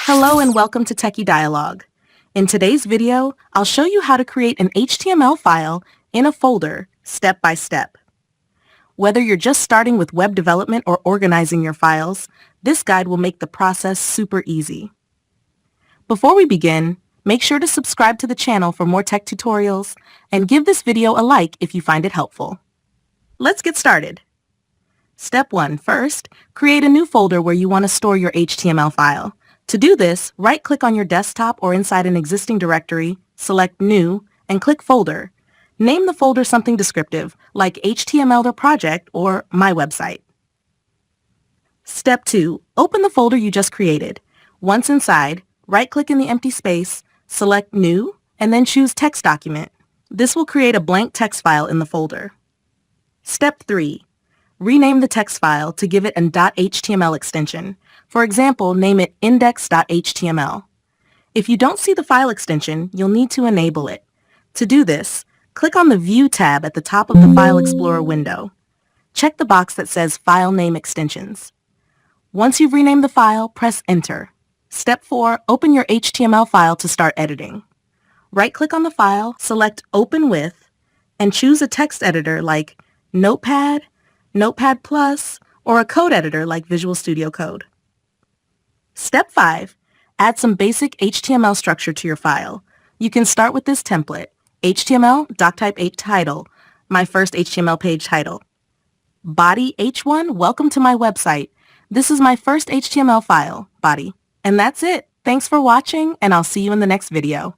Hello and welcome to Techie Dialogue. In today's video, I'll show you how to create an HTML file in a folder step by step. Whether you're just starting with web development or organizing your files, this guide will make the process super easy. Before we begin, make sure to subscribe to the channel for more tech tutorials and give this video a like if you find it helpful. Let's get started. Step 1. First, create a new folder where you want to store your HTML file. To do this, right-click on your desktop or inside an existing directory, select New, and click Folder. Name the folder something descriptive, like HTML project or My Website. Step 2. Open the folder you just created. Once inside, right-click in the empty space, select New, and then choose Text Document. This will create a blank text file in the folder. Step 3. Rename the text file to give it an .html extension. For example, name it index.html. If you don't see the file extension, you'll need to enable it. To do this, click on the View tab at the top of the File Explorer window. Check the box that says File Name Extensions. Once you've renamed the file, press Enter. Step 4. Open your HTML file to start editing. Right-click on the file, select Open With, and choose a text editor like Notepad, Notepad+, or a code editor like Visual Studio Code. Step 5. Add some basic HTML structure to your file. You can start with this template, HTML, doctype title, my first HTML page title. Body h1, welcome to my website. This is my first HTML file, body. And that's it. Thanks for watching, and I'll see you in the next video.